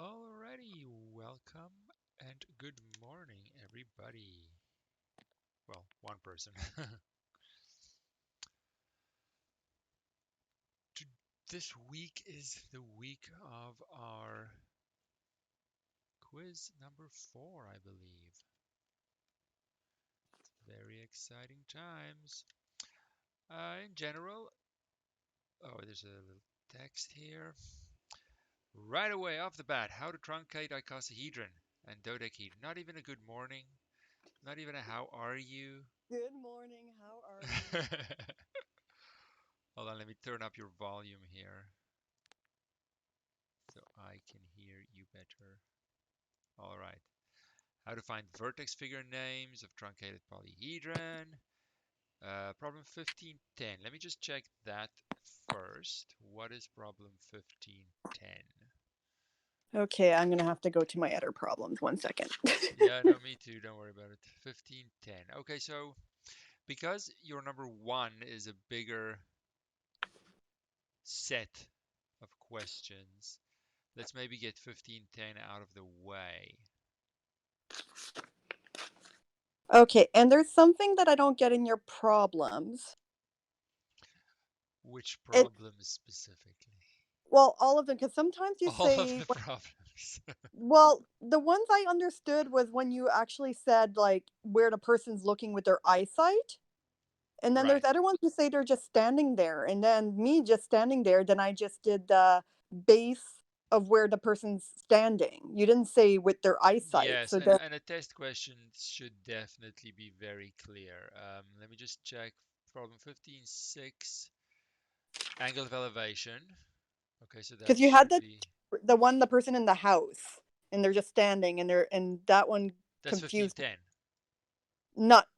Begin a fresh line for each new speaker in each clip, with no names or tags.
Alrighty, welcome and good morning, everybody. Well, one person. This week is the week of our quiz number 4, I believe. Very exciting times. In general, there's a little text here. Right away, off the bat, how to truncate icosahedron and dodecahedron. Not even a good morning, not even a how are you.
Good morning. How are you?
Hold on, let me turn up your volume here so I can hear you better. All right. How to find vertex figure names of truncated polyhedron. Problem 1510. Let me just check that first. What is problem 1510?
Okay, I'm gonna have to go to my other problems. 1 second.
Yeah, no, me too. Don't worry about it. 1510. Okay, so because your number 1 is a bigger set of questions, let's maybe get 1510 out of the way.
Okay, and there's something that I don't get in your problems.
Which
It
problems specifically?
well, all of them, because sometimes you
All of
say,
the problems.
well, the ones I understood was when you actually said like where the person's looking with their eyesight, and then
Right.
there's other ones who say they're just standing there, and then me just standing there. Then I just did the base of where the person's standing. You didn't say with their eyesight,
Yes,
so
and,
then
and a test question should definitely be very clear. Let me just check problem 15.6, angle of elevation. Okay, so that
because you had
should
the
be,
the person in the house and they're just standing and that one
that's
confused me.
15.10.
Not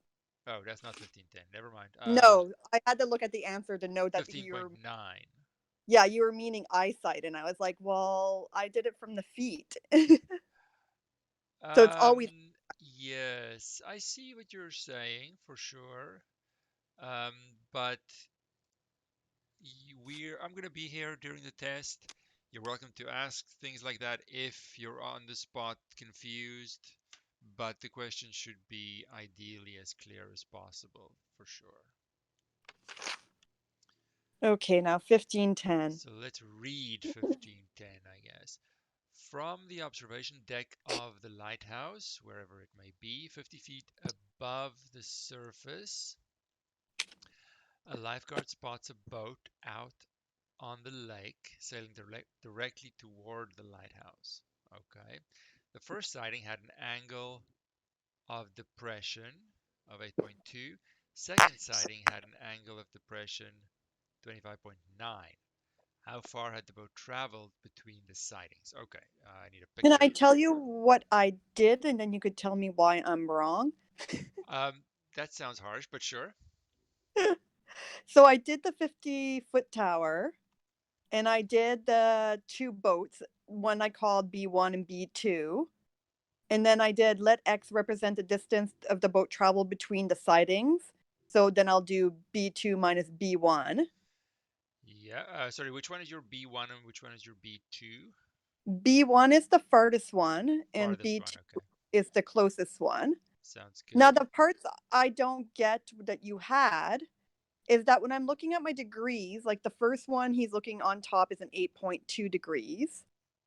Oh, that's not 15.10. Never mind.
No, I had to look at the answer to know that you're
15.9.
yeah, you were meaning eyesight, and I was like, well, I did it from the feet. So it's always
Yes, I see what you're saying for sure. Um, but I'm going to be here during the test. You're welcome to ask things like that if you're on the spot confused, but the question should be ideally as clear as possible for sure.
okay. Now 1510.
So let's read 1510, I guess. From the observation deck of the lighthouse, wherever it may be, 50 feet above the surface, a lifeguard spots a boat out on the lake, sailing directly toward the lighthouse. Okay. The first sighting had an angle of depression of 8.2. Second sighting had an angle of depression 25.9. How far had the boat traveled between the sightings? Okay, I need a
Can I
picture.
tell you what I did, and then you could tell me why I'm wrong?
Um, that sounds harsh, but sure.
So I did the 50-foot tower, and I did the two boats. One I called B1 and B2. And then I did let X represent the distance of the boat travel between the sidings. So then I'll do B2 minus B1.
Yeah, sorry, which one is your B1 and which one is your B2?
B1 is the farthest one, and
Farthest one,
B2
okay.
is the closest one.
Sounds
Now,
good.
the parts I don't get that you had is that when I'm looking at my degrees, like the first one he's looking on top is an 8.2 degrees.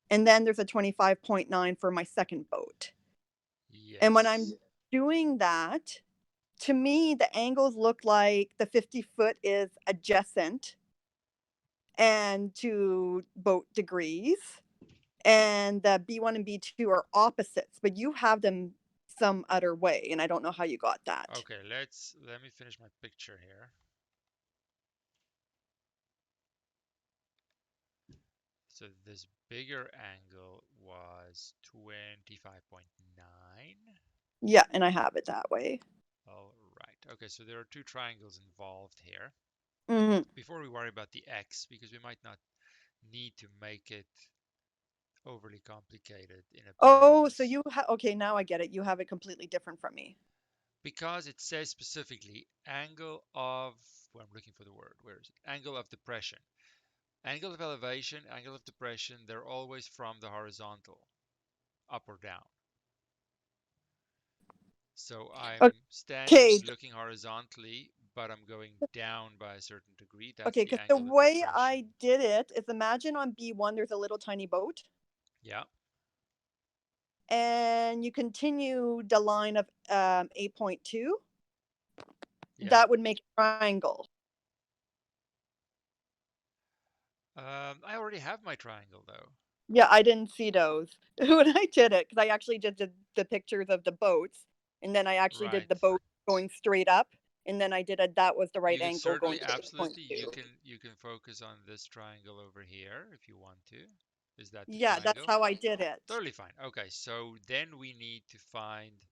And then there's a 25.9 for my second boat. And when I'm
Yes.
doing that, to me, the angles look like the 50-foot is adjacent and to both degrees, and the B1 and B2 are opposites, but you have them some other way, and I don't know how you got that.
Okay, let me finish my picture here. So this bigger angle was 25.9.
Yeah, and I have it that way.
All right. Okay, so there are two triangles involved here.
Hmm.
Before we worry about the x, because we might not need to make it overly complicated in
Oh, so
appearance.
okay, now I get it. You have it completely different from me.
Because it says specifically angle of, well, I'm looking for the word, where is it? Angle of depression. Angle of elevation, angle of depression, they're always from the horizontal, up or down. So I'm standing
Okay,
looking horizontally, but I'm going down by a certain degree. That's
okay,
the
because the
angle of
way
depression.
I did it is imagine on B1 there's a little tiny boat,
Yeah,
and you continue the line of 8.2.
yeah.
That would make a triangle.
I already have my triangle though.
Yeah, I didn't see those when I did it because I actually just did the pictures of the boats, and then I actually did
Right.
the boat going straight up, and then I did a that was the right
You can
angle going
certainly,
to
absolutely,
8.2.
you can focus on this triangle over here if you want to. Is that the
Yeah, that's
triangle?
how I did it.
Totally fine. Okay, so then we need to find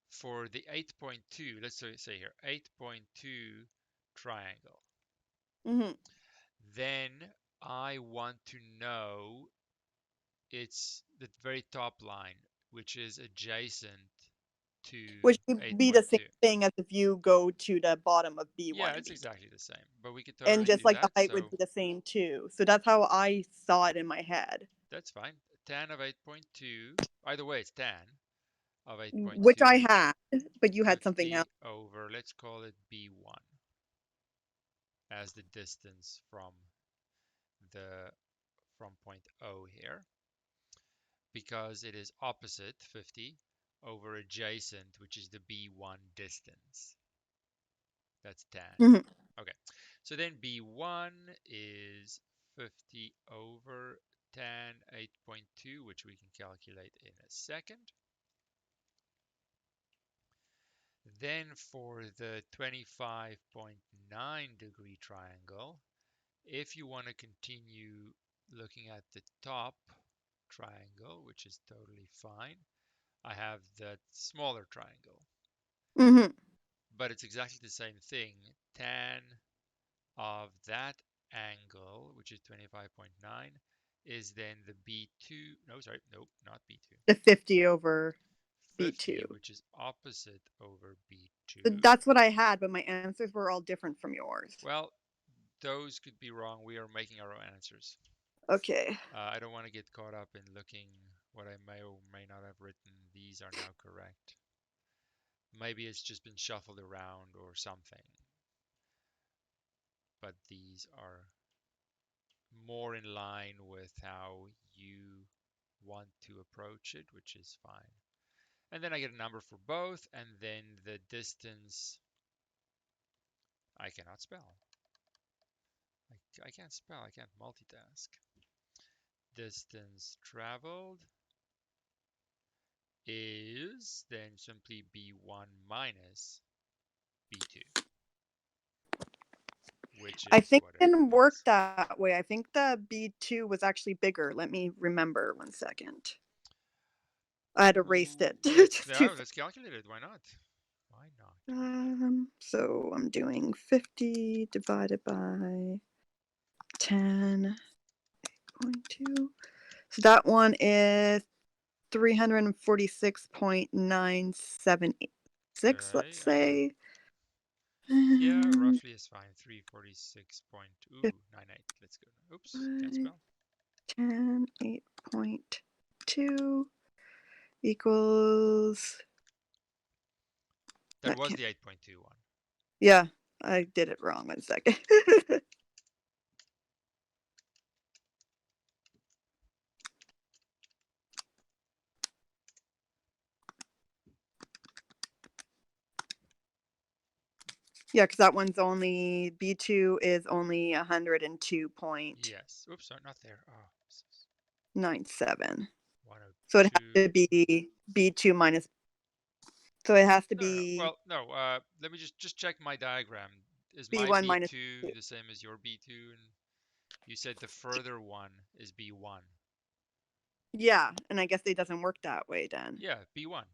for the 8.2, let's say here, 8.2 triangle.
Hmm.
Then I want to know it's the very top line, which is adjacent to
Which would be the same
8.2.
thing as if you go to the bottom of
Yeah,
B1 and
it's
B2.
exactly the same, but we could
And
totally
just
do
like the
that.
height would
So
be the same too. So that's how I saw it in my head,
that's fine. Tan of 8.2, either way, it's tan of
which
8.2,
I had, but you had something else.
50 over, let's call it B1 as the distance the from point O here, because it is opposite 50 over adjacent, which is the B1 distance. That's tan.
Hmm.
Okay, so then B1 is 50 over tan 8.2, which we can calculate in a second. Then for the 25.9 degree triangle, if you want to continue looking at the top triangle, which is totally fine, I have that smaller triangle,
Hmm.
but it's exactly the same thing. Tan of that angle, which is 25.9, is then the B2, no, sorry, nope, not B2,
The 50 over B2.
50, which is opposite over
So
B2.
that's what I had, but my answers were all different from yours.
Well, those could be wrong. We are making our own answers.
Okay.
I don't want to get caught up in looking what I may or may not have written. These are now correct. Maybe it's just been shuffled around or something, but these are more in line with how you want to approach it, which is fine. And then I get a number for both, and then the distance I cannot spell. I can't spell, I can't multitask. Distance traveled is then simply B1 minus B2, which
I
is
think it
whatever
didn't
it
work
is.
that way. I think the B2 was actually bigger. Let me remember 1 second. I had erased it.
Let's
Just
no,
two.
let's calculate it. Why not? Why not?
So I'm doing 50 divided by 10.2. So that one is 346.976,
Okay,
let's say.
yeah,
And
roughly is fine. 346.98. Let's go. Oops, can't spell.
10, 8.2 equals
That
that
was
can't.
the 8.2 one.
Yeah, I did it wrong 1 second. Yeah, because that one's only B2 is only 102.97.
Yes. Oops, sorry, not there. Oh,
So it has
102.
to be B2 minus. So it has to
No, no, no.
be
Well, no. Let me just check my diagram. Is my
B1 minus
B2
2.
the same as your B2? And you said the further one is B1.
Yeah, and I guess it doesn't work that way then.
Yeah, B1.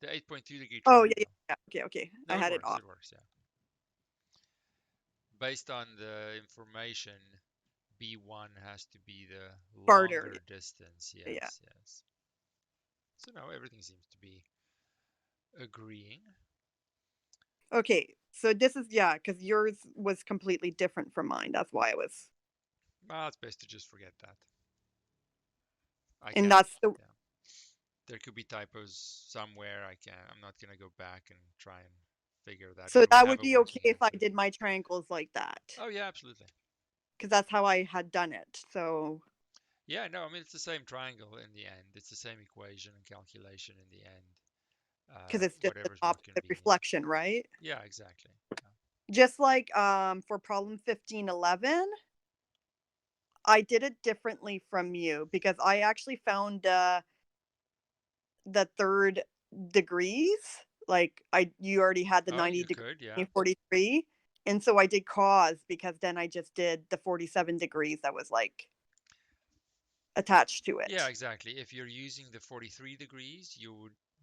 The 8.2 degree
Oh, yeah, yeah,
triangle.
yeah. Okay, okay. I
No, it
had it
works.
off.
It works. Yeah. Based on the information, B1 has to be the
Farther.
longer distance.
Yeah.
Yes, yes. So now everything seems to be agreeing.
Okay. So this is, yeah, because yours was completely different from mine. That's why I was.
Well, it's best to just forget that. I
And
can't.
that's the
Yeah, there could be typos somewhere. I'm not gonna go back and try and figure that
so
when we
that
have
would
a
be okay
working
if I
answer.
did my triangles like that,
Oh yeah, absolutely.
because that's how I had done it. So
Yeah, no, I mean it's the same triangle in the end. It's the same equation and calculation in the end.
because it's just the
Whatever's more
opposite
convenient.
reflection, right?
Yeah, exactly. Yeah.
Just like for problem 1511, I did it differently from you because I actually found the third degrees. Like you already had the
Oh,
90
you
degrees,
could, yeah.
43, and so I did cos because then I just did the 47 degrees that was like attached to
Yeah,
it.
exactly. If you're using the 43 degrees,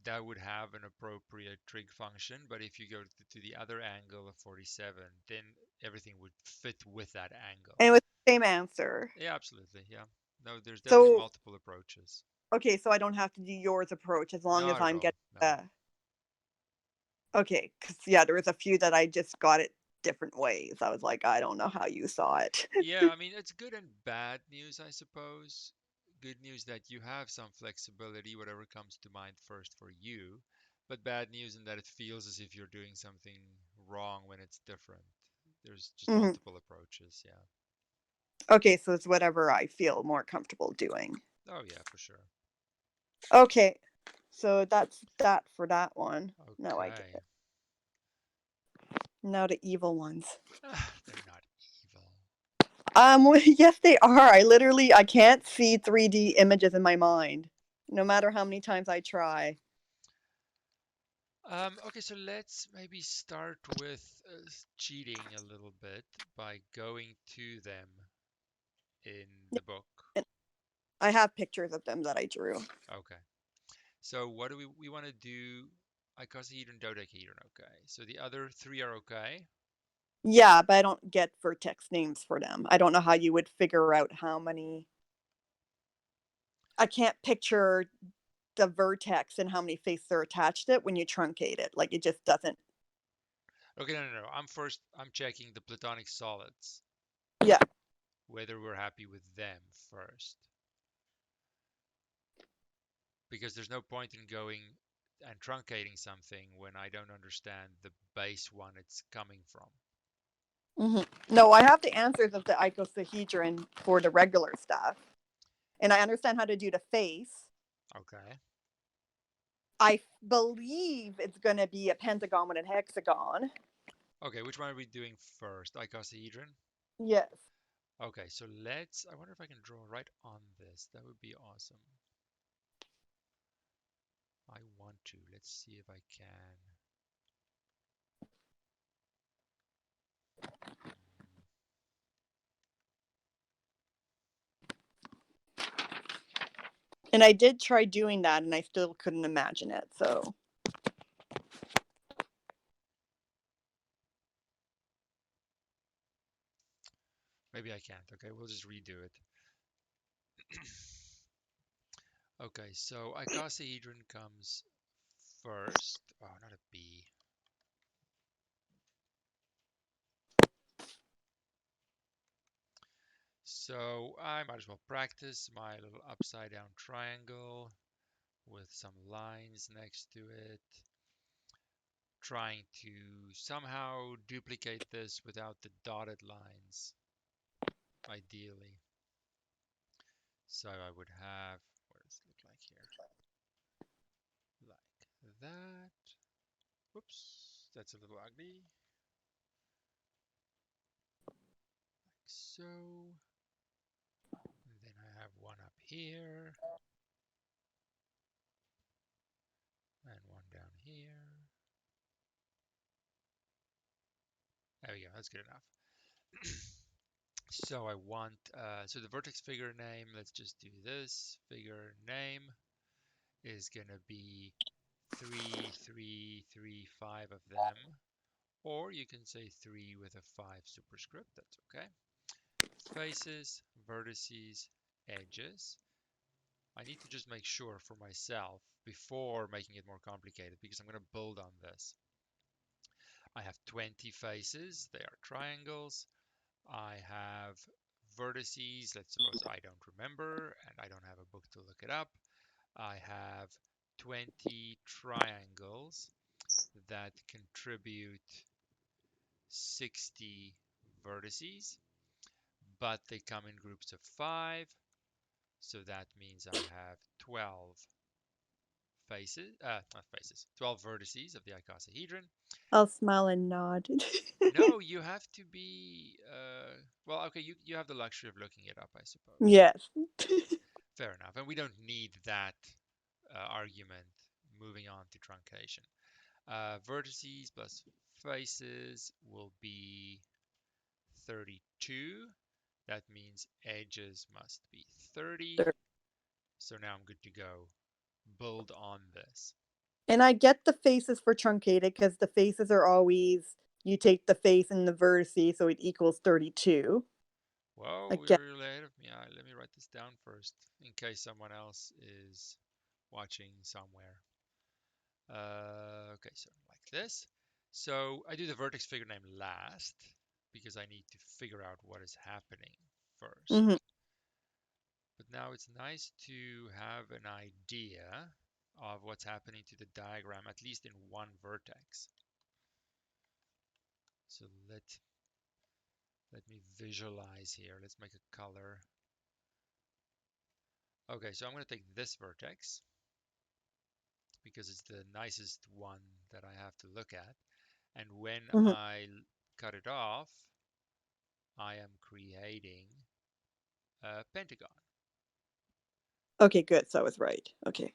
that would have an appropriate trig function, but if you go to the other angle of 47, then everything would fit with that angle.
And it was the same answer.
Yeah, absolutely. Yeah. No, there's definitely
So
multiple approaches.
okay, so I don't have to do yours approach as long as
Not at
I'm
all.
getting
No.
okay, because yeah, there was a few that I just got it different ways. I was like, I don't know how you saw it.
Yeah, I mean, it's good and bad news, I suppose. Good news that you have some flexibility, whatever comes to mind first for you, but bad news in that it feels as if you're doing something wrong when it's different. There's just
Mhm.
multiple approaches, yeah.
Okay, so it's whatever I feel more comfortable doing.
Oh, yeah, for sure.
Okay, so that's that for that one. Now I get
Okay.
it. Now the evil ones.
They're not evil.
Yes, they are. I can't see 3D images in my mind, no matter how many times I try.
Okay, so let's maybe start with cheating a little bit by going to them in
Yeah,
the book.
and I have pictures of them that I drew.
Okay. So what do we want to do? Icosahedron, dodecahedron. Okay. So the other three are okay.
Yeah, but I don't get vertex names for them. I don't know how you would figure out how many. I can't picture the vertex and how many faces are attached to it when you truncate it. Like it just doesn't.
Okay, no. I'm checking the platonic solids,
Yeah.
whether we're happy with them first. Because there's no point in going and truncating something when I don't understand the base one it's coming from.
Hmm. No, I have the answers of the icosahedron for the regular stuff, and I understand how to do the face.
Okay.
I believe it's going to be a pentagon and a hexagon.
Okay, which one are we doing first? Icosahedron?
Yes.
Okay, so I wonder if I can draw right on this. That would be awesome. I want to. Let's see if I can.
And I did try doing that, and I still couldn't imagine it. So,
Maybe I can't. Okay, we'll just redo it. Okay, so icosahedron comes first. Oh, not a B. So I might as well practice my little upside down triangle with some lines next to it, trying to somehow duplicate this without the dotted lines, ideally. So I would have, what does it look like here? Like that. Whoops, that's a little ugly. Like so. And then I have one up here and one down here. There we go, that's good enough. So I want, so the vertex figure name, let's just do this. Figure name is gonna be 3, 3, 3, 5 of them. Or you can say 3 with a 5 superscript, that's okay. Faces, vertices, edges. I need to just make sure for myself before making it more complicated because I'm going to build on this. I have 20 faces, they are triangles. I have vertices, let's suppose I don't remember and I don't have a book to look it up. I have 20 triangles that contribute 60 vertices, but they come in groups of 5. So that means I have 12 faces, not faces, 12 vertices of the icosahedron.
I'll smile and nod.
No, you have to be, well, okay, you have the luxury of looking it up, I suppose.
Yes.
Fair enough. And we don't need that argument moving on to truncation. Vertices plus faces will be 32. That means edges must be 30. So now I'm good to go. Build on this.
And I get the faces for truncated because the faces are always, you take the face and the vertices, so it equals 32. I
Whoa,
get.
you're ahead of me. Let me write this down first in case someone else is watching somewhere. Okay, so like this. So I do the vertex figure name last because I need to figure out what is happening first.
Mhm.
But now it's nice to have an idea of what's happening to the diagram, at least in one vertex. So let me visualize here. Let's make a color. Okay, so I'm going to take this vertex because it's the nicest one that I have to look at. And when
Mhm.
I cut it off, I am creating a pentagon,
Okay, good. So I was right. Okay.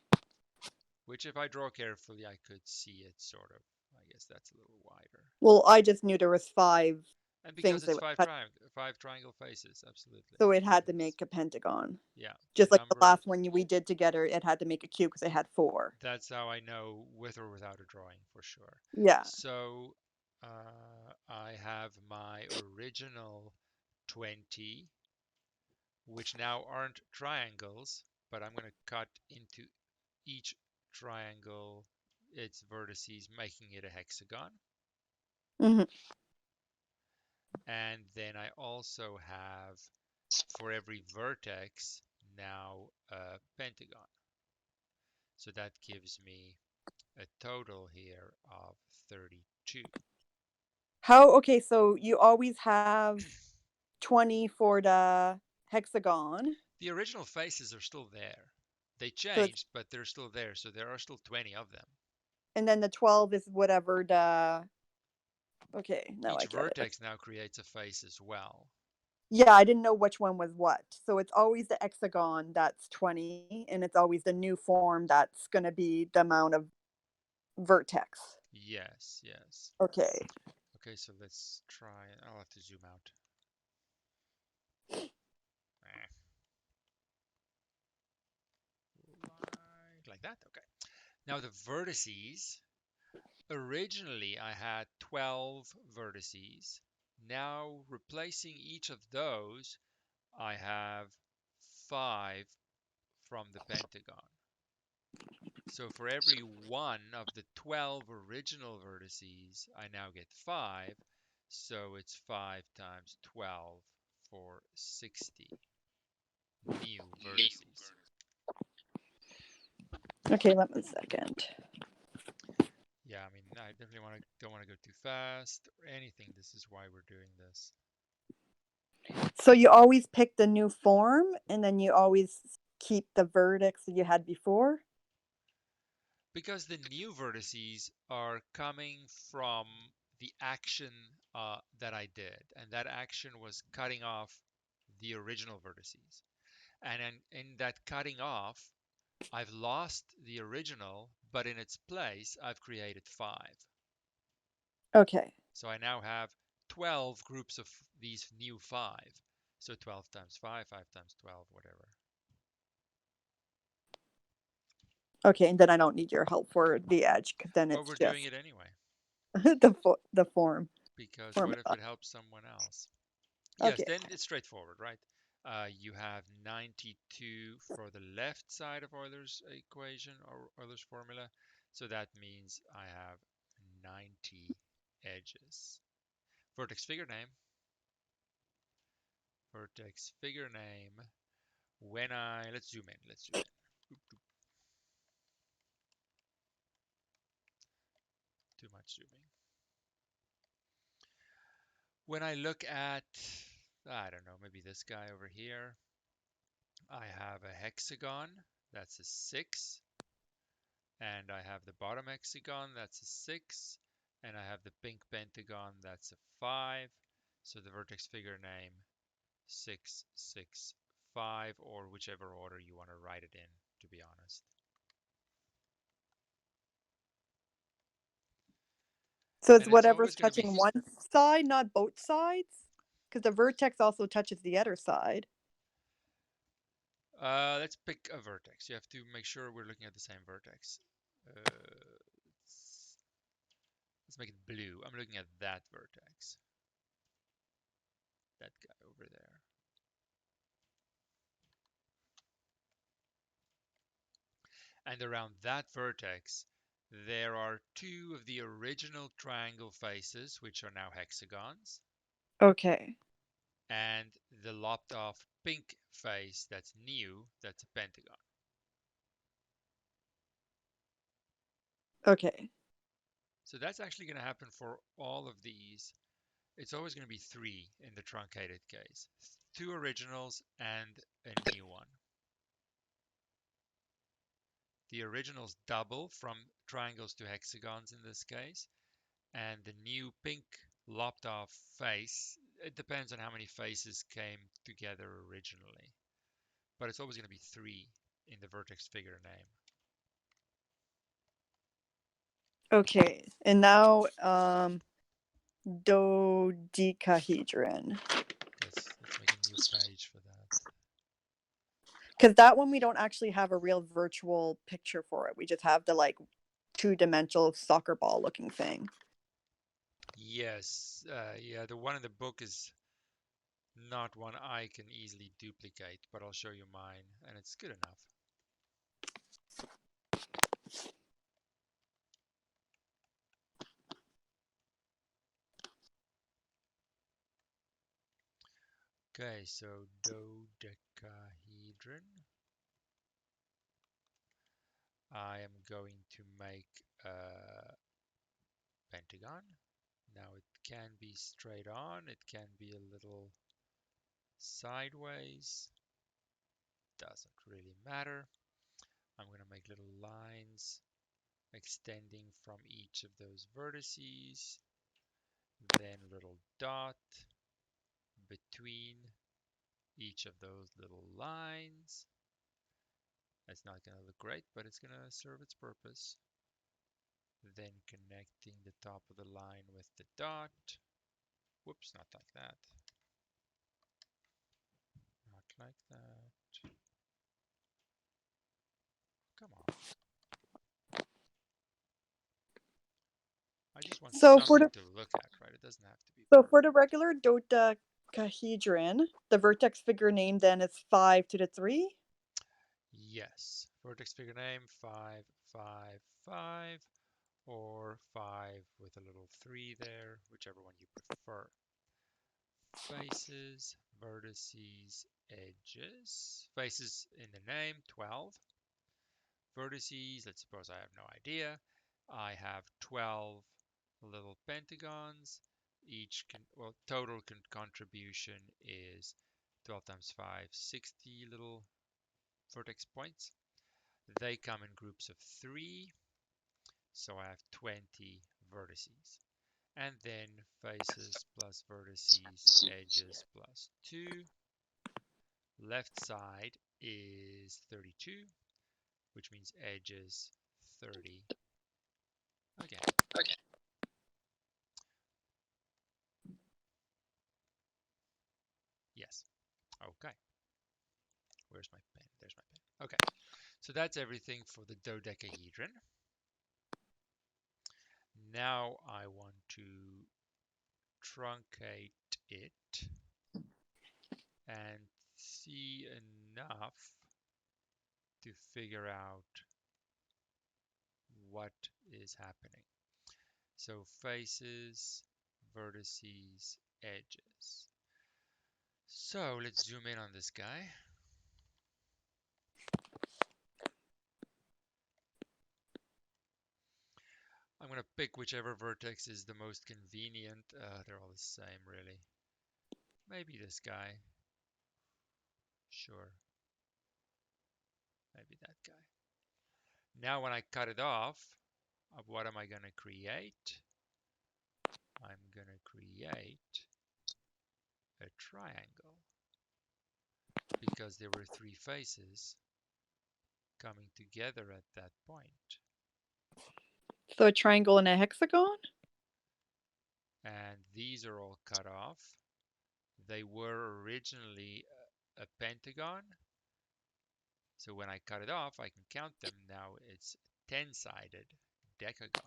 which if I draw carefully, I could see it sort of. I guess that's a little wider.
Well, I just knew there was 5
And because
things
it's
they would cut,
five triangle faces, absolutely.
so it
That
had to
is,
make a pentagon.
yeah,
Just like the
number.
last one we did together, it had to make a cube because it had 4.
That's how I know with or without a drawing for sure.
Yeah.
So I have my original 20, which now aren't triangles, but I'm going to cut into each triangle its vertices, making it a hexagon.
Mhm.
And then I also have, for every vertex, now a pentagon. So that gives me a total here of 32.
How, okay, so you always have 20 for the hexagon.
The original faces are still there. They
So it's,
changed, but they're still there. So there are still 20 of them.
and then the 12 is whatever the, okay, now I
Each
get it.
vertex now creates a face as well.
Yeah, I didn't know which one was what. So it's always the hexagon that's 20, and it's always the new form that's going to be the amount of vertex.
Yes, yes.
Okay.
Okay, so let's try. I'll have to zoom out. Eh, like that. Okay. Now the vertices. Originally, I had 12 vertices. Now, replacing each of those, I have 5 from the pentagon. So for every one of the 12 original vertices, I now get 5. So it's 5 times 12 for 60 new vertices.
Okay, let me a second.
Yeah, I mean, I definitely don't want to go too fast or anything. This is why we're doing this.
So you always pick the new form and then you always keep the vertex that you had before?
Because the new vertices are coming from the action that I did, and that action was cutting off the original vertices. And in that cutting off, I've lost the original, but in its place, I've created 5.
Okay.
So I now have 12 groups of these new 5. So 12 times 5, 5 times 12, whatever.
Okay, and then I don't need your help for the edge because then
But
it's
we're doing
just
it anyway,
the form
because what if
formula.
it helps someone else? Yes,
Okay.
then it's straightforward, right? You have 92 for the left side of Euler's equation or Euler's formula. So that means I have 90 edges. Vertex figure name. vertex figure name when let's zoom in. Let's zoom in. Oop, oop, too much zooming. When I look at, I don't know, maybe this guy over here, I have a hexagon, that's a 6, and I have the bottom hexagon, that's a 6, and I have the pink pentagon, that's a 5. So the vertex figure name 665, or whichever order you want to write it in, to be honest.
So it's
And it's
whatever's
always going to be,
touching one side, not both sides? Because the vertex also touches the other side.
let's pick a vertex. You have to make sure we're looking at the same vertex. Let's, let's make it blue. I'm looking at that vertex. That guy over there. And around that vertex, there are two of the original triangle faces, which are now hexagons,
Okay.
and the lopped off pink face that's new, that's a pentagon.
Okay.
So that's actually going to happen for all of these. It's always going to be 3 in the truncated case. 2 originals and a new one. The originals double from triangles to hexagons in this case, and the new pink lopped off face, it depends on how many faces came together originally, but it's always going to be 3 in the vertex figure name.
Okay. And now dodecahedron.
Let's make a new page for that.
Because that one we don't actually have a real virtual picture for it. We just have the like two-dimensional soccer ball looking thing.
Yes, yeah, the one in the book is not one I can easily duplicate, but I'll show you mine, and it's good enough. Okay, so dodecahedron. I am going to make a pentagon. Now it can be straight on, it can be a little sideways, doesn't really matter. I'm going to make little lines extending from each of those vertices, then a little dot between each of those little lines. It's not going to look great, but it's going to serve its purpose. Then connecting the top of the line with the dot. Whoops, not like that. Not like that. Come on. I just want
So for
something
the
to look at, right? It doesn't have to be
so
perfect.
for the regular dodecahedron, the vertex figure name then is 5 to the 3.
Yes. Vertex figure name 5, 5, 5, or 5 with a little 3 there, whichever one you prefer. Faces, vertices, edges. Faces in the name 12. Vertices, let's suppose I have no idea. I have 12 little pentagons. Well, total contribution is 12 times 5, 60 little vertex points. They come in groups of 3, so I have 20 vertices. And then faces plus vertices, edges plus 2. Left side is 32, which means edges 30 again.
Okay.
Yes. Okay. Where's my pen? There's my pen. Okay. So that's everything for the dodecahedron. Now I want to truncate it and see enough to figure out what is happening. So faces, vertices, edges. So let's zoom in on this guy. I'm going to pick whichever vertex is the most convenient. They're all the same, really. Maybe this guy. Sure. Maybe that guy. Now when I cut it off, what am I going to create? I'm going to create a triangle because there were three faces coming together at that point.
So a triangle and a hexagon?
And these are all cut off. They were originally a pentagon. So when I cut it off, I can count them. Now it's a 10-sided decagon.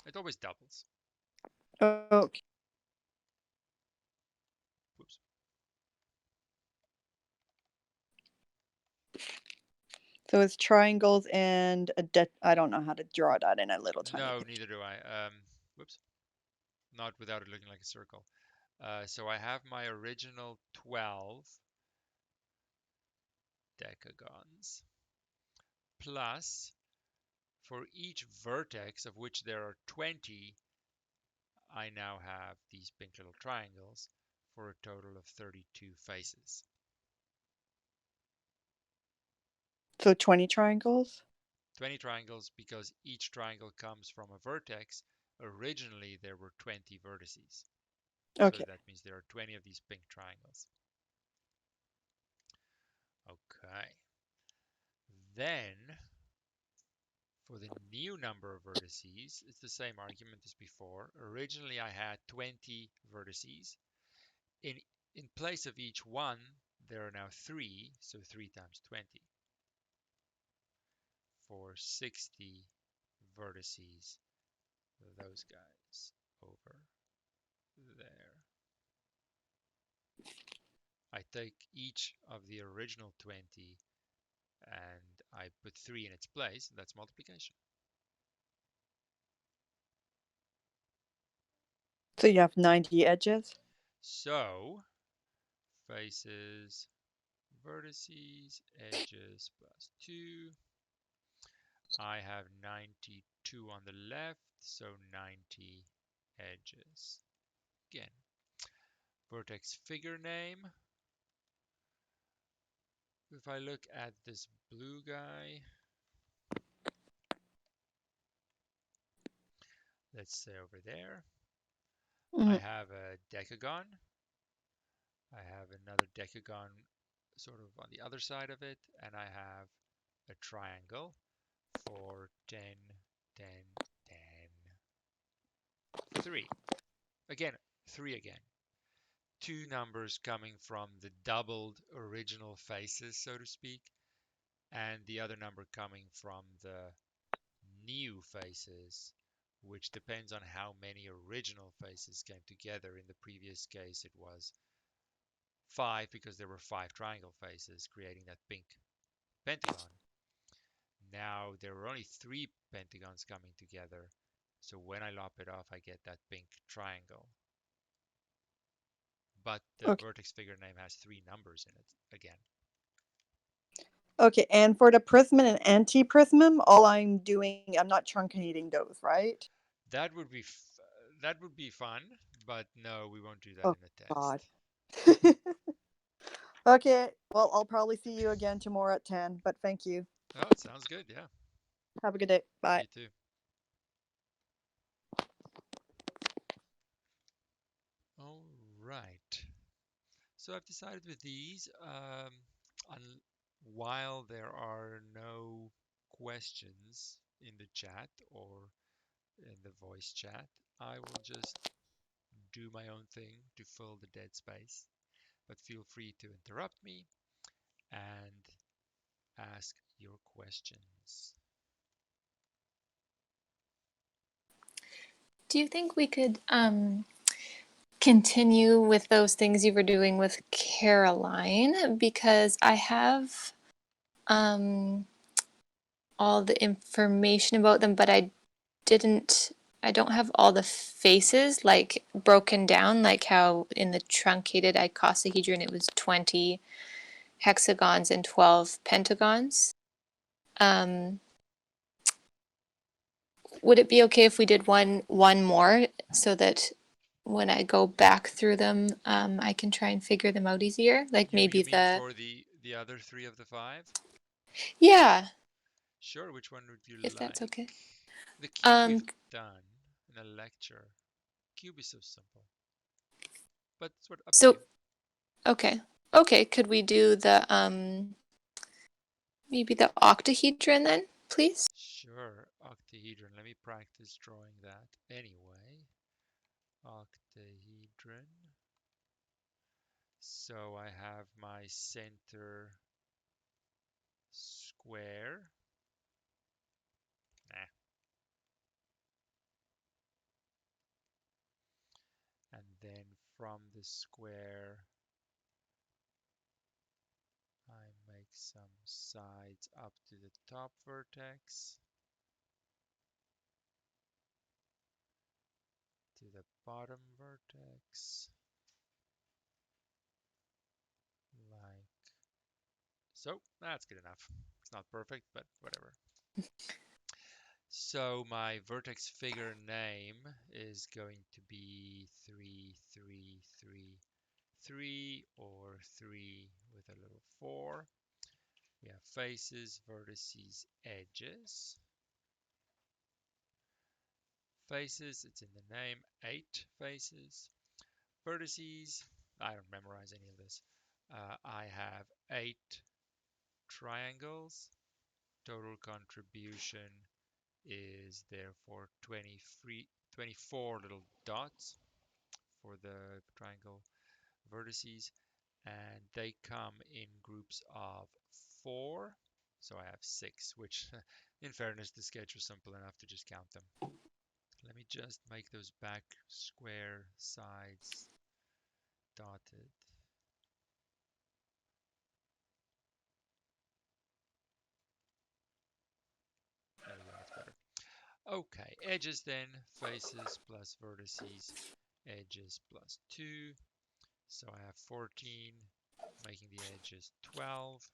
It always doubles.
Okay.
Whoops.
So it's triangles and I don't know how to draw that in a little tiny
No,
picture.
neither do I. Whoops. Not without it looking like a circle. So I have my original 12 decagons plus for each vertex, of which there are 20, I now have these pink little triangles for a total of 32 faces.
So 20 triangles?
20 triangles because each triangle comes from a vertex. Originally, there were 20 vertices. So
Okay.
that means there are 20 of these pink triangles. Okay. Then, for the new number of vertices, it's the same argument as before. Originally, I had 20 vertices. In, in place of each one, there are now 3, so 3 times 20 for 60 vertices. Those guys over there. I take each of the original 20 and I put 3 in its place. That's multiplication.
So you have 90 edges?
So, faces, vertices, edges plus 2. I have 92 on the left, so 90 edges. Again, vertex figure name. If I look at this blue guy, let's say over there, I
Mhm.
have a decagon. I have another decagon sort of on the other side of it, and I have a triangle for 10, 10, 10, 3. Again, 3 again. Two numbers coming from the doubled original faces, so to speak, and the other number coming from the new faces, which depends on how many original faces came together. In the previous case, it was 5 because there were 5 triangle faces creating that pink pentagon. Now there were only 3 pentagons coming together, so when I lop it off, I get that pink triangle. But the
Okay.
vertex figure name has 3 numbers in it again.
Okay, and for the prism and anti-prism, all I'm doing, I'm not truncating those, right?
That would be that would be fun, but no, we won't do that
Oh,
in a
God.
test.
Okay, well, I'll probably see you again tomorrow at 10, but thank you.
Oh, it sounds good. Yeah,
Have a good day. Bye.
you too. All right. So I've decided with these, while there are no questions in the chat or in the voice chat, I will just do my own thing to fill the dead space. But feel free to interrupt me and ask your questions.
Do you think we could continue with those things you were doing with Caroline? Because I have all the information about them, but I I don't have all the faces like broken down, like how in the truncated icosahedron it was 20 hexagons and 12 pentagons. Um, would it be okay if we did one more so that when I go back through them, I can try and figure them out easier? Like maybe
You mean
the,
for the other three of the five?
yeah,
Sure, which one would you
if that's
like?
okay.
The cube
Um,
we've done in a lecture. Cube is so simple, but it's what up to
so
you.
okay. Okay, could we do the maybe the octahedron then, please?
Sure, octahedron. Let me practice drawing that anyway. Octahedron. So I have my center square. Nah. And then from the square, I make some sides up to the top vertex, to the bottom vertex, like so. That's good enough. It's not perfect, but whatever. So my vertex figure name is going to be 3, 3, 3, 3, or 3 with a little 4. We have faces, vertices, edges. Faces, it's in the name, 8 faces. Vertices, I don't memorize any of this. I have 8 triangles. Total contribution is therefore 24 little dots for the triangle vertices, and they come in groups of 4. So I have 6, which in fairness, the sketch was simple enough to just count them. Let me just make those back square sides dotted. There we go, that's better. Okay, edges then, faces plus vertices, edges plus 2. So I have 14, making the edges 12,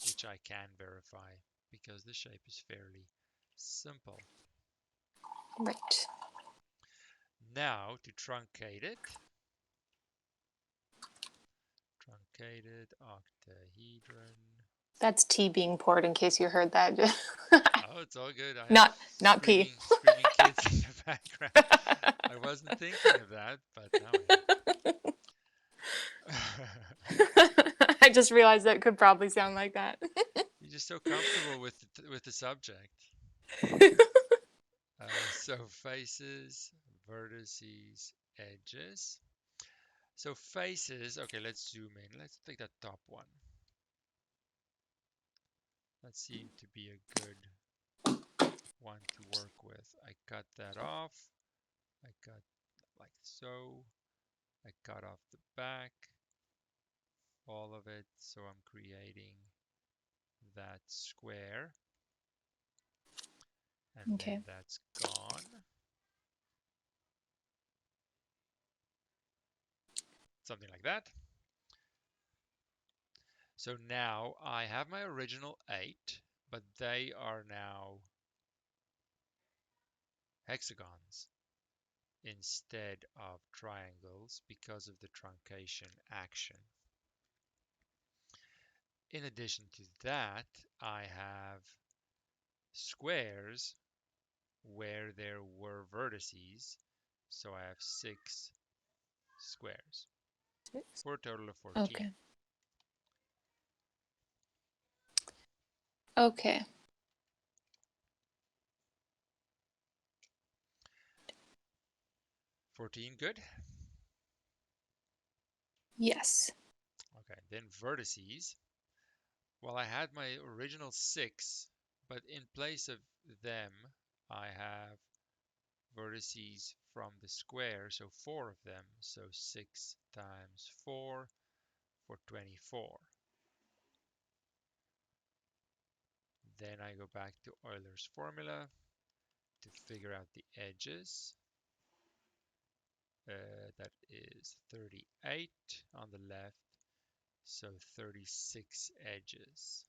which I can verify because the shape is fairly simple.
Right.
Now to truncate it. Truncated octahedron.
That's tea being poured in case you heard that.
Oh, it's all good. I have
Not pee.
screaming kids in the background. I wasn't thinking of that, but now I am.
I just realized that could probably sound like that.
You're just so comfortable with the subject. So faces, vertices, edges. So faces, okay, let's zoom in. Let's take that top one. That seemed to be a good one to work with. I cut that off. I cut like so. I cut off the back, all of it. So I'm creating that square. And then
Okay.
that's gone. Something like that. So now I have my original 8, but they are now hexagons instead of triangles because of the truncation action. In addition to that, I have squares where there were vertices, so I have 6 squares for a total of 14.
Okay. Okay.
14, good?
Yes.
Okay, then vertices. Well, I had my original 6, but in place of them, I have vertices from the square, so 4 of them, so 6 times 4 for 24. Then I go back to Euler's formula to figure out the edges. That is 38 on the left, so 36 edges.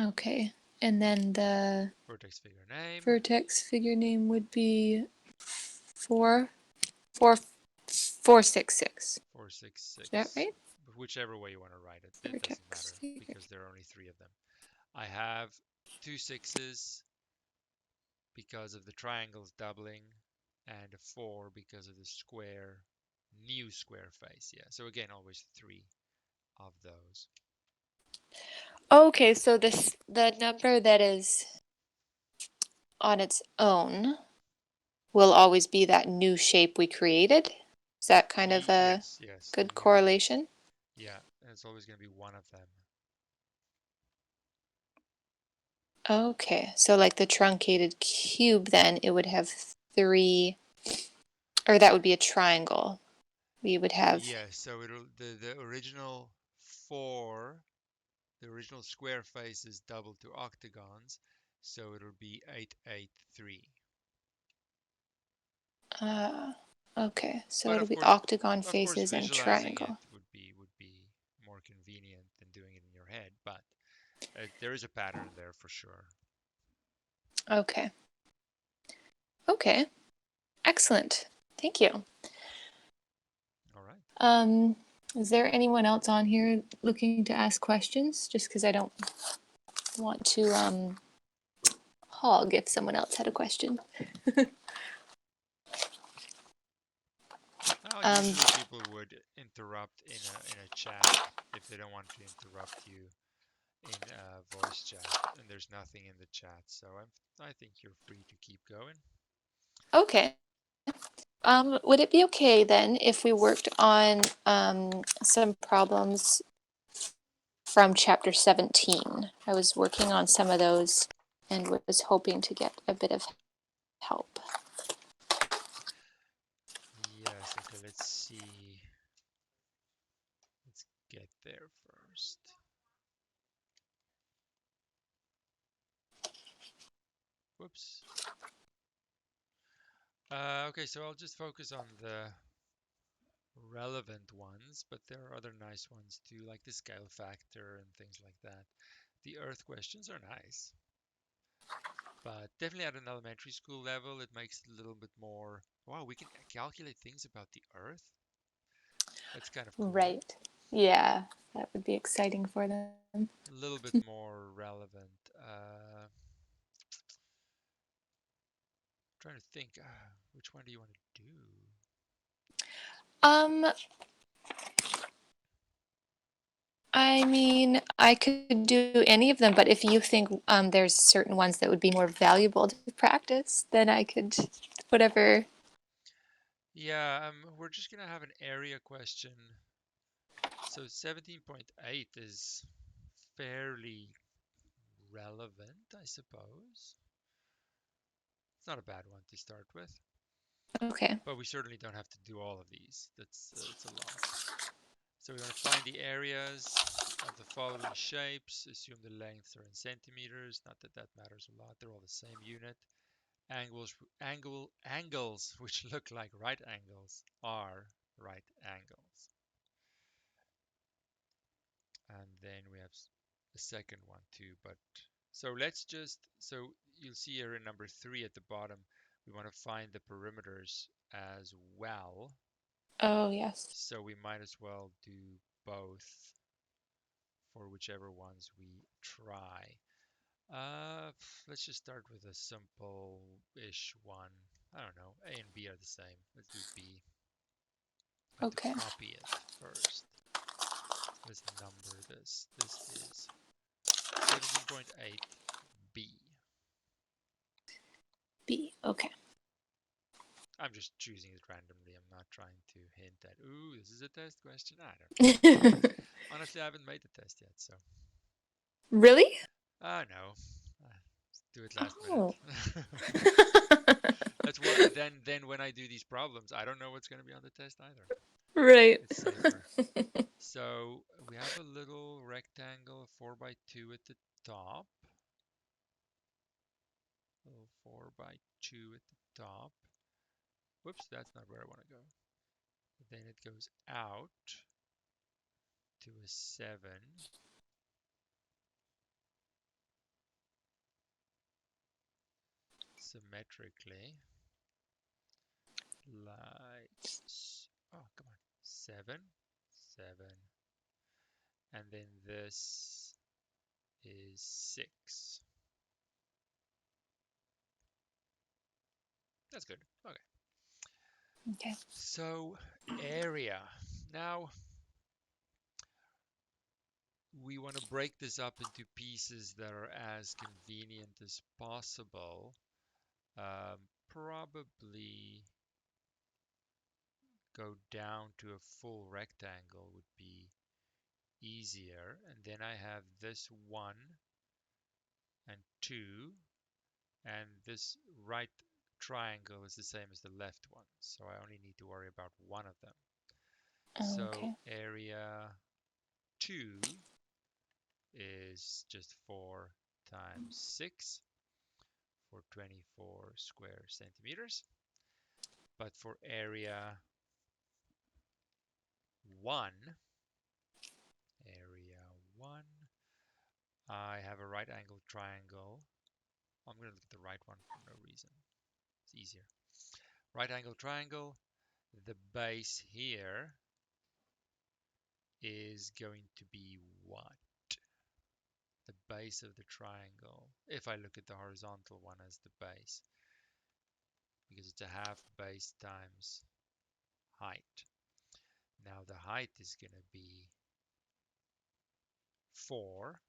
Okay. And then the
Vertex figure name.
vertex figure name would be 466.
466.
Is that right?
Whichever way you want to write it, it doesn't matter because there are only 3 of them. I have 2 6s because of the triangles doubling, and a 4 because of the new square face. Yeah, so again, always 3 of those.
Okay, so the number that is on its own will always be that new shape we created. Is that kind of a
yes,
good correlation?
Yeah, and it's always going to be one of them.
Okay, so like the truncated cube, then it would have 3, or that would be a triangle. We would have.
Yes, so the original 4, the original square face is doubled to octagons, so it'll be 883.
Okay, so
But
it'll
of
be
course,
octagon faces and
visualizing it
triangle.
would be more convenient than doing it in your head. But there is a pattern there for sure.
Okay. Okay. Excellent. Thank you.
All right.
Is there anyone else on here looking to ask questions? Just because I don't want to hog if someone else had a question.
Now, usually people would interrupt in a chat if they don't want to interrupt you in a voice chat, and there's nothing in the chat, so I think you're free to keep going.
Okay. Would it be okay then if we worked on some problems from chapter 17? I was working on some of those and was hoping to get a bit of help.
Yes, okay, let's see. Let's get there first. Whoops. Okay, so I'll just focus on the relevant ones, but there are other nice ones too, like the scale factor and things like that. The Earth questions are nice, but definitely at an elementary school level, it makes it a little bit more, wow, we can calculate things about the Earth. That's kind of cool.
Right. Yeah, that would be exciting for them.
A little bit more relevant. Trying to think, which one do you want to do?
I mean, I could do any of them, but if you think there's certain ones that would be more valuable to practice, then I could, whatever.
Yeah, we're just gonna have an area question. So 17.8 is fairly relevant, I suppose. It's not a bad one to start with,
Okay.
but we certainly don't have to do all of these. It's a lot. So we want to find the areas of the following shapes. Assume the lengths are in centimeters. Not that that matters a lot. They're all the same unit. Angles which look like right angles are right angles. And then we have a second one too, but so you'll see here in number 3 at the bottom, we want to find the perimeters as well.
Oh, yes.
So we might as well do both for whichever ones we try. Let's just start with a simple-ish one. I don't know, A and B are the same. Let's do B. I have
Okay.
to copy it first. Let's number this. This is 17.8 B.
B. Okay.
I'm just choosing it randomly. I'm not trying to hint at, ooh, this is a test question. I don't know. Honestly, I haven't made the test yet, so.
Really?
No. Do it last
Oh.
minute. That's what then when I do these problems, I don't know what's going to be on the test either.
Right.
It's safer. So we have a little rectangle, 4 by 2 at the top. Little 4 by 2 at the top. Whoops, that's not where I want to go. Then it goes out to a 7. Symmetrically. Like, oh, come on. 7, 7. And then this is 6. That's good. Okay.
Okay.
So, area. Now, we want to break this up into pieces that are as convenient as possible. Probably go down to a full rectangle would be easier. And then I have this 1 and 2, and this right triangle is the same as the left one. So I only need to worry about one of them.
Oh,
So
okay.
area 2 is just 4 times 6 for 24 square centimeters. But for area 1, I have a right angled triangle. I'm going to look at the right one for no reason. It's easier. Right angled triangle. The base here is going to be what? The base of the triangle, if I look at the horizontal one as the base, because it's a half base times height. Now the height is going to be 4,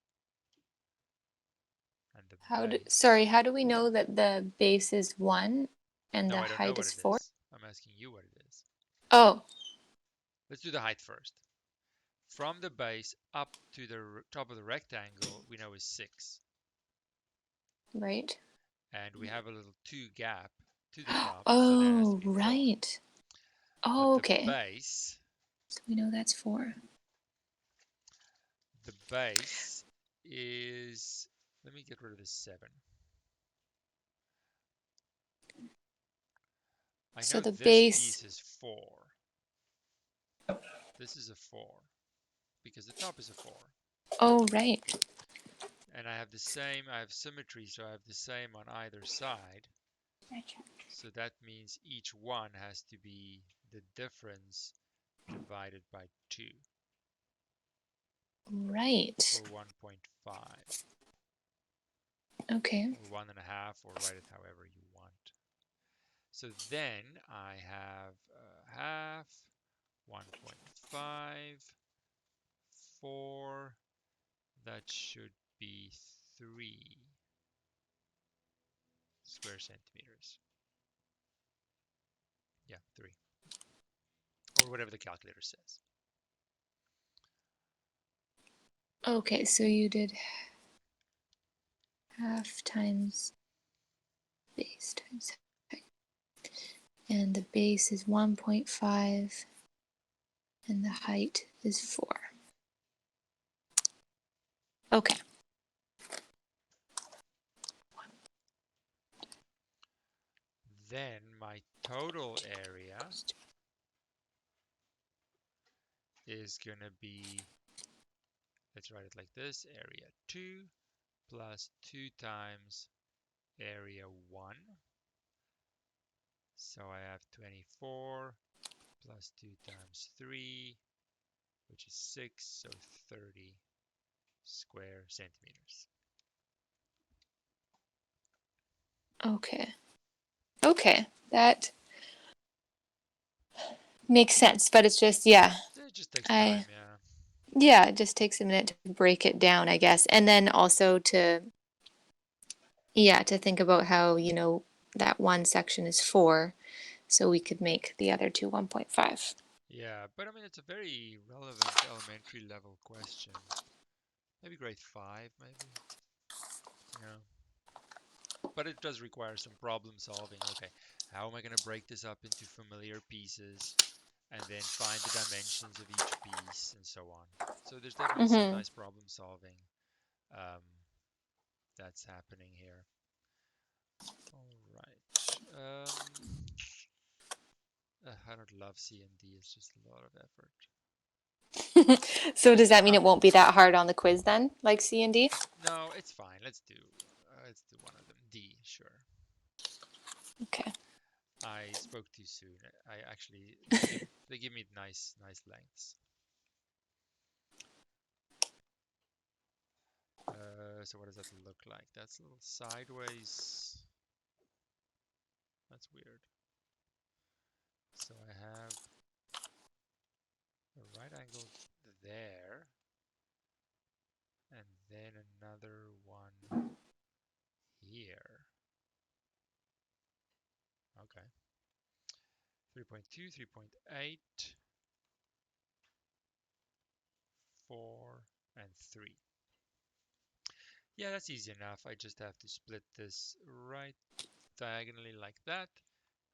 and the base.
Sorry, how do we know that the base is 1 and
No,
the
I don't know
height
what
is
it
4?
is. I'm asking you what it is.
Oh,
Let's do the height first. From the base up to the top of the rectangle, we know is 6.
right.
And we have a little 2 gap to the top, so there has to
Oh,
be 4.
right.
But
Oh, okay. So we know that's 4.
the base is, let me get rid of this 7. I
So
know
the
this
base,
piece is 4. This is a 4 because the top is a 4.
oh, right.
And I have the same, I have symmetry, so I have the same on either side. So that means each one has to be the difference divided by 2
Right.
for 1.5
Okay.
or 1.5, or write it however you want. So then I have half, 1.5, 4, that should be 3 square centimeters. Yeah, 3. Or whatever the calculator says.
Okay, so you did half times base times height. And the base is 1.5 and the height is 4. Okay.
Then my total area is going to be, let's write it like this, area 2 plus 2 times area 1. So I have 24 plus 2 times 3, which is 6, so 30 square centimeters.
Okay. Okay. That makes sense, but it's just, yeah.
It just takes time, yeah.
Yeah, it just takes a minute to break it down, I guess. And then also to, yeah, to think about how, that one section is 4, so we could make the other two 1.5.
Yeah, but I mean, it's a very relevant elementary level question. Maybe grade 5, maybe. Yeah. But it does require some problem solving. Okay, how am I going to break this up into familiar pieces? and then find the dimensions of each piece and so on. So there's definitely some
Mm-hmm.
nice problem solving um, that's happening here. All right. I don't love C&D. It's just a lot of effort.
So does that mean
Ah,
it won't be that hard on the quiz then, like C and D?
no, it's fine. Let's do one of them. D, sure.
Okay.
I spoke too soon. I actually they give me nice lengths. So what does that look like? That's a little sideways. That's weird. So I have a right angle there, and then another one here. Okay. 3.2, 3.8, 4, and 3. Yeah, that's easy enough. I just have to split this right diagonally like that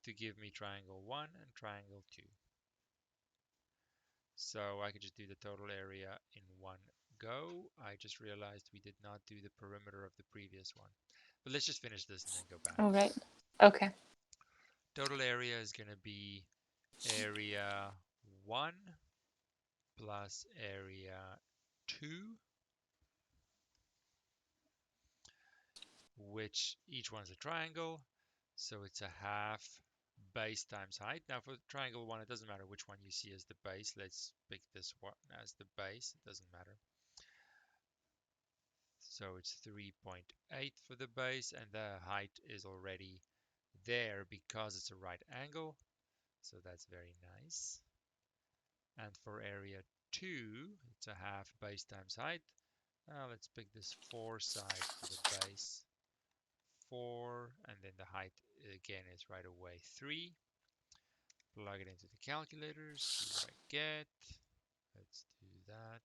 to give me triangle 1 and triangle 2. So I could just do the total area in one go. I just realized we did not do the perimeter of the previous one. But let's just finish this and then go back.
All right. Okay.
Total area is going to be area 1 plus area 2, which each one's a triangle. So it's a half base times height. Now for triangle 1, it doesn't matter which one you see as the base. Let's pick this one as the base. It doesn't matter. So it's 3.8 for the base, and the height is already there because it's a right angle. So that's very nice. And for area 2, it's a half base times height. Now let's pick this 4 side for the base. 4, and then the height again is right away 3. Plug it into the calculator, see what I get. Let's do that.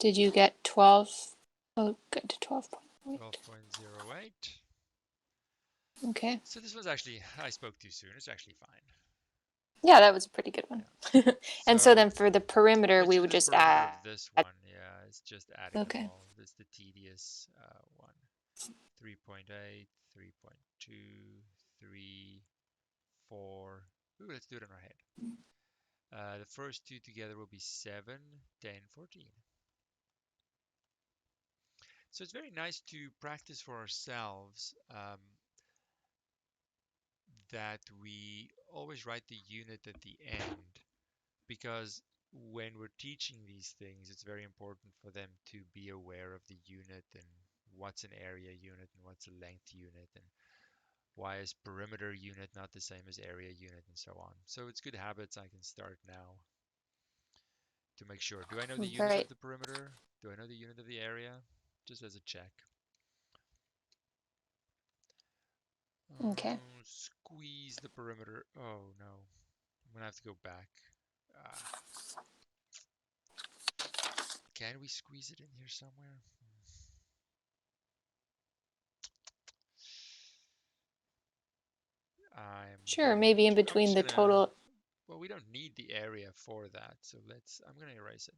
Did you get 12? Oh, good, 12.8.
12.08.
Okay.
So this was actually, I spoke too soon. It's actually fine.
Yeah, that was a pretty good one.
Yeah.
And so
So
then for the perimeter,
let's
we
just
would
do the
just
perimeter of
add.
this one. Yeah, it's just adding them
Okay.
all. This is the tedious one. 3.8, 3.2, 3, 4. Ooh, let's do it in our head. The first two together will be 7, 10, 14. So it's very nice to practice for ourselves that we always write the unit at the end, because when we're teaching these things, it's very important for them to be aware of the unit and what's an area unit and what's a length unit and why is perimeter unit not the same as area unit and so on. So it's good habits I can start now to make sure. Do I know the unit
Right.
of the perimeter? Do I know the unit of the area? Just as a check.
Okay.
Squeeze the perimeter. Oh no, I'm gonna have to go back. Ah, can we squeeze it in here somewhere?
Sure, maybe in
I'm
between
just
the
gonna,
total.
well, we don't need the area for that, so I'm gonna erase it.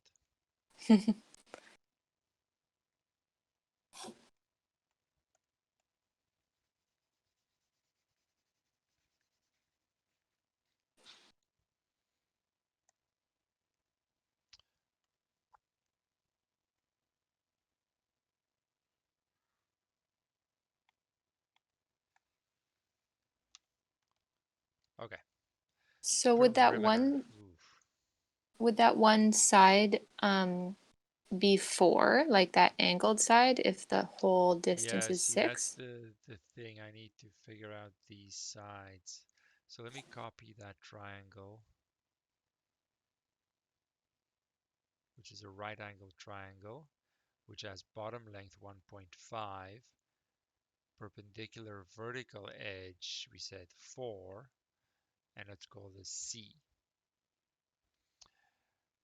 Okay,
So
perimeter. Oof.
would that one side be 4, like that angled side, if the whole distance
Yeah,
is
see, that's
6?
the thing. I need to figure out these sides. So let me copy that triangle, which is a right angle triangle, which has bottom length 1.5, perpendicular vertical edge, we said 4, and let's call this C.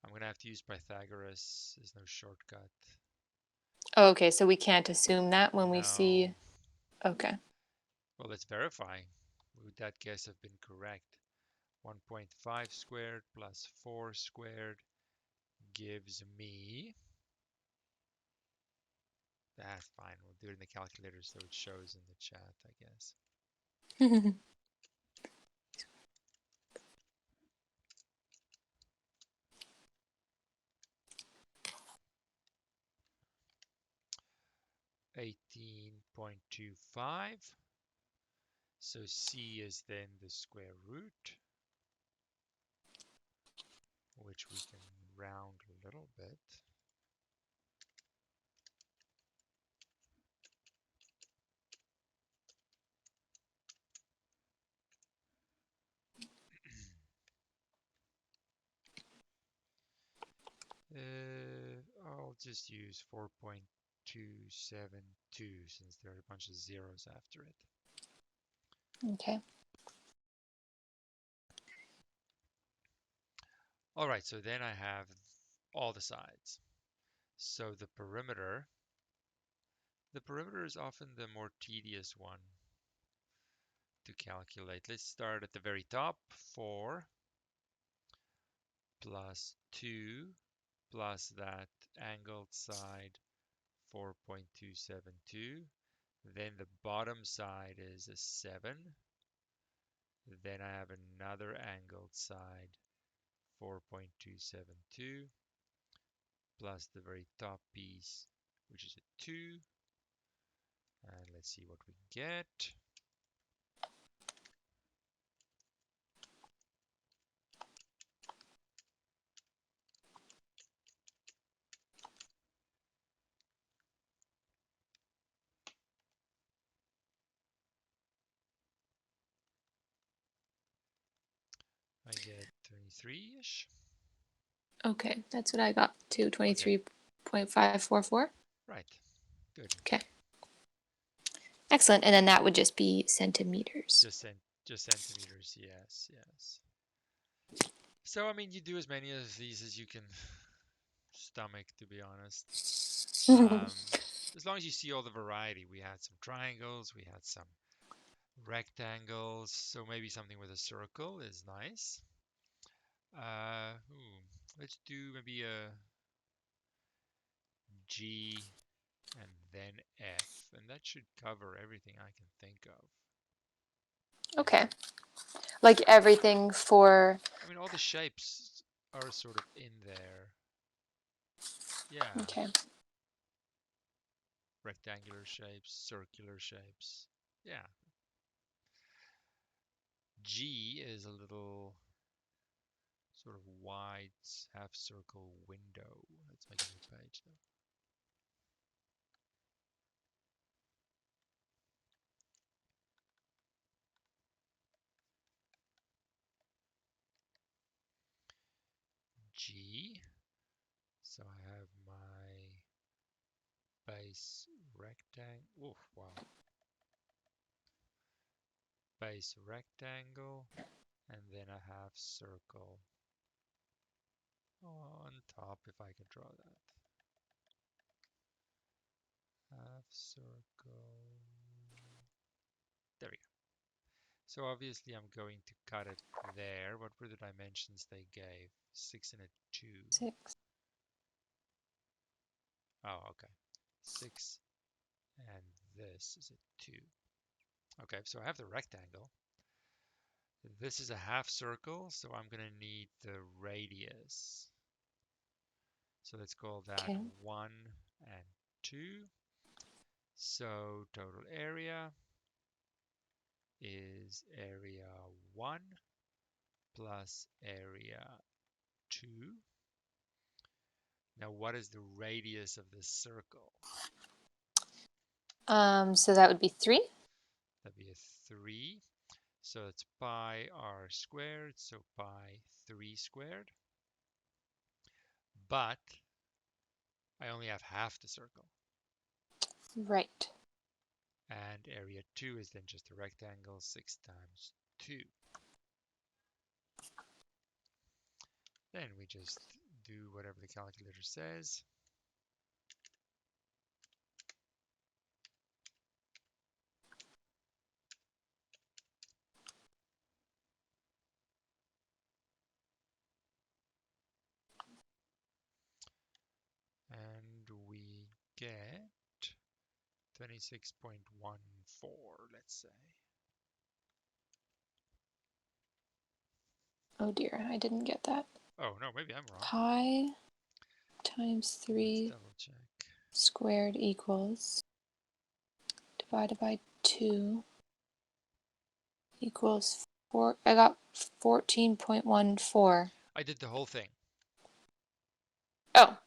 I'm going to have to use Pythagoras. There's no shortcut.
Oh, okay, so we can't assume that when we see.
No.
Okay.
Well, let's verify. Would that guess have been correct? 1.5 squared plus 4 squared gives me. That's fine. We'll do it in the calculator so it shows in the chat, I guess. 18.25. So C is then the square root, which we can round a little bit. I'll just use 4.272 since there are a bunch of zeros after it.
Okay.
All right, so then I have all the sides. So the perimeter is often the more tedious one to calculate. Let's start at the very top. 4 plus 2 plus that angled side 4.272. Then the bottom side is a 7. Then I have another angled side 4.272 plus the very top piece, which is a 2. And let's see what we get. I get 23-ish.
Okay, that's what I got too.
Okay.
23.544.
Right. Good.
Okay. Excellent. And then that would just be centimeters.
Just centimeters. Yes, yes. So, I mean, you do as many of these as you can stomach, to be honest. As long as you see all the variety. We had some triangles, we had some rectangles, so maybe something with a circle is nice. Let's do maybe a G and then F, and that should cover everything I can think of.
Okay. Like everything for.
I mean, all the shapes are sort of in there. Yeah.
Okay.
Rectangular shapes, circular shapes. Yeah. G is a little sort of wide half circle window. Let's make a new page though. G. So I have my base rectangle. Oh, wow. Base rectangle. And then a half circle on top if I can draw that. Half circle. There we go. So obviously I'm going to cut it there. What were the dimensions they gave? 6 and a 2.
6.
Oh, okay. 6 and this is a 2. Okay, so I have the rectangle. This is a half circle, so I'm going to need the radius. So let's call that
Okay.
1 and 2. So total area is area 1 plus area 2. Now, what is the radius of this circle?
So that would be 3.
That'd be a 3. So it's pi r squared, so pi 3 squared. But I only have half the circle.
Right.
And area 2 is then just a rectangle, 6 times 2. Then we just do whatever the calculator says. And we get 26.14, let's say.
Oh dear, I didn't get that.
Oh, no, maybe I'm wrong.
Pi times 3
Let's double check.
squared equals divided by 2 equals 4. I got 14.14.
I did the whole thing.
Oh,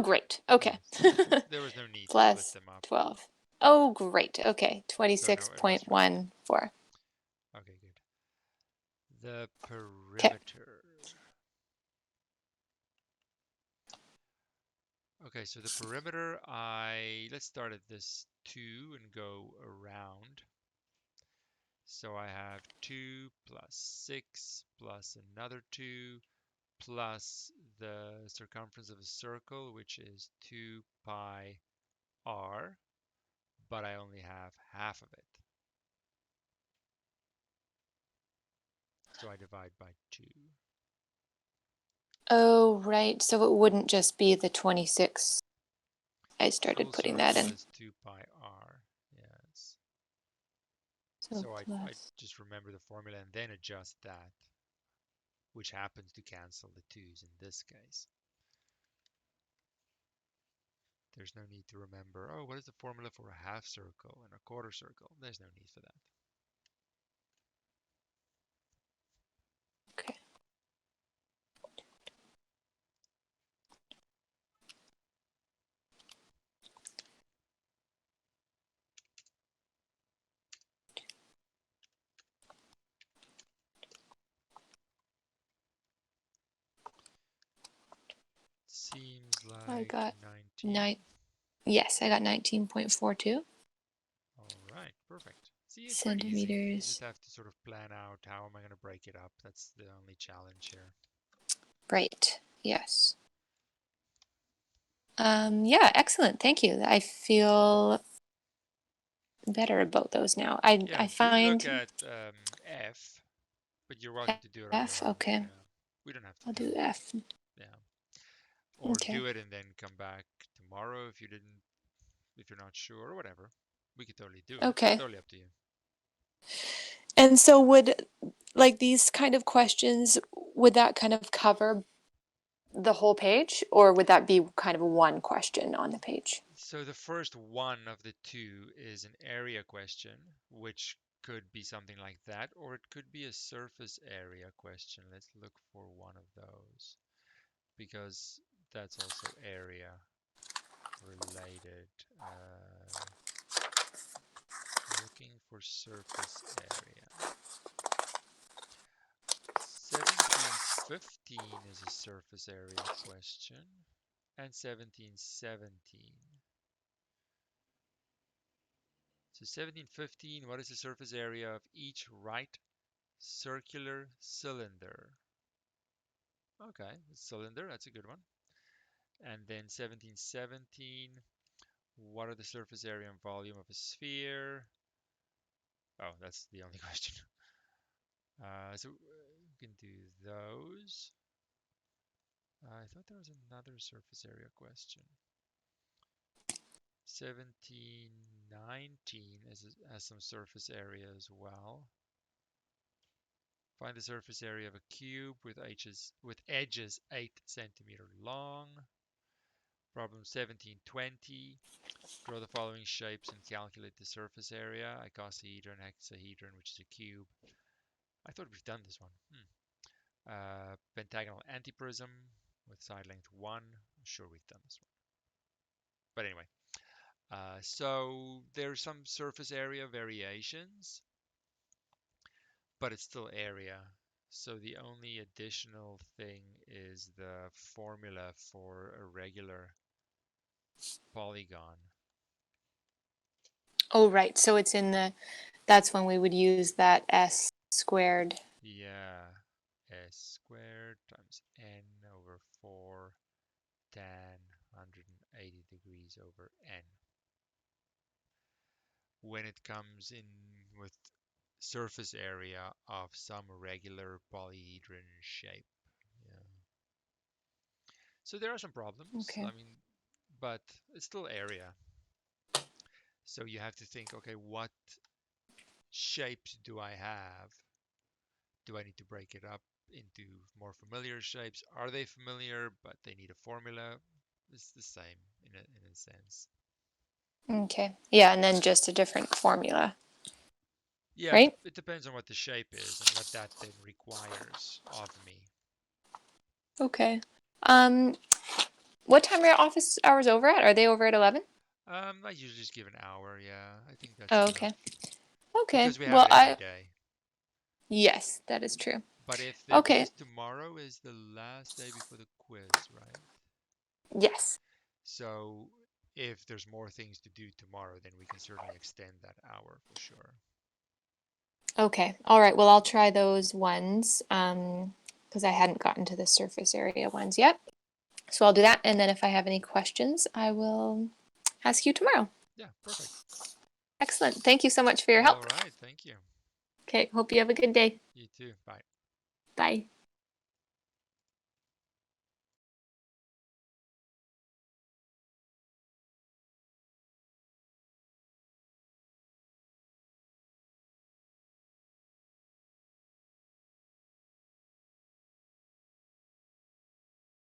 great. Okay.
Yes. There was no need to
Plus
split them up.
12. Oh, great. Okay.
So no, it was right.
26.14.
Okay, good. The perimeter. Okay, so the perimeter, let's start at this 2 and go around. So I have 2 plus 6 plus another 2 plus the circumference of a circle, which is 2 pi r, but I only have half of it. So I divide by 2.
Oh, right. So it wouldn't just be the 26. I started
Full
putting that
circle
in.
is 2 pi r, yes.
So
So I
plus.
just remember the formula and then adjust that, which happens to cancel the 2's in this case. There's no need to remember, oh, what is the formula for a half circle and a quarter circle? There's no need for that.
Okay.
Seems
I
like
got
19.
Yes, I got 19.42
All right, perfect. See, it's quite easy. You just
centimeters.
have to sort of plan out how am I going to break it up. That's the only challenge here.
Right. Yes. Yeah, excellent. Thank you. I feel better about those now.
Yeah,
I
do look
find
at F, but you're welcome to do it on your
F.
own.
Okay.
Yeah, we don't have to
I'll
tell
do
you.
F.
Yeah, or
Okay.
do it and then come back tomorrow if you're not sure or whatever. We could totally do it.
Okay.
Totally up to you.
And so would like these kind of questions, would that kind of cover the whole page, or would that be kind of one question on the page?
So the first one of the 2 is an area question, which could be something like that, or it could be a surface area question. Let's look for one of those because that's also area related. Looking for surface area. 1715 is a surface area question, and 1717. So 1715, what is the surface area of each right circular cylinder? Okay, cylinder, that's a good one. And then 1717, what are the surface area and volume of a sphere? Oh, that's the only question. So we can do those. I thought there was another surface area question. 1719 has some surface area as well. Find the surface area of a cube with edges 8 centimeter long. Problem 1720. Draw the following shapes and calculate the surface area. Icosahedron, hexahedron, which is a cube. I thought we've done this one. Pentagonal antiprism with side length 1. I'm sure we've done this one. But anyway, so there's some surface area variations, but it's still area. So the only additional thing is the formula for a regular polygon.
Oh, right. So it's in that's when we would use that S squared.
Yeah. s squared times n over 4 tan 180 degrees over n. When it comes in with surface area of some regular polyhedron shape. Yeah. So there are some problems.
Okay.
I mean, but it's still area. So you have to think, okay, what shapes do I have? Do I need to break it up into more familiar shapes? Are they familiar, but they need a formula? It's the same in a sense.
Okay. Yeah, and then just a different formula,
Yeah,
right?
it depends on what the shape is and what that then requires of me.
Okay. What time are your office hours over at? Are they over at 11?
I usually just give an hour. Yeah, I think that's
Oh,
enough
okay. Okay.
because we have
Well,
it every day.
yes, that is true.
But if
Okay.
because tomorrow is the last day before the quiz, right?
Yes.
So if there's more things to do tomorrow, then we can certainly extend that hour for sure.
Okay. All right. Well, I'll try those ones because I hadn't gotten to the surface area ones yet. So I'll do that. And then if I have any questions, I will ask you tomorrow.
Yeah, perfect.
Excellent. Thank you so much for your
All
help.
right, thank you.
Okay. Hope you have a good day.
You too. Bye.
Bye.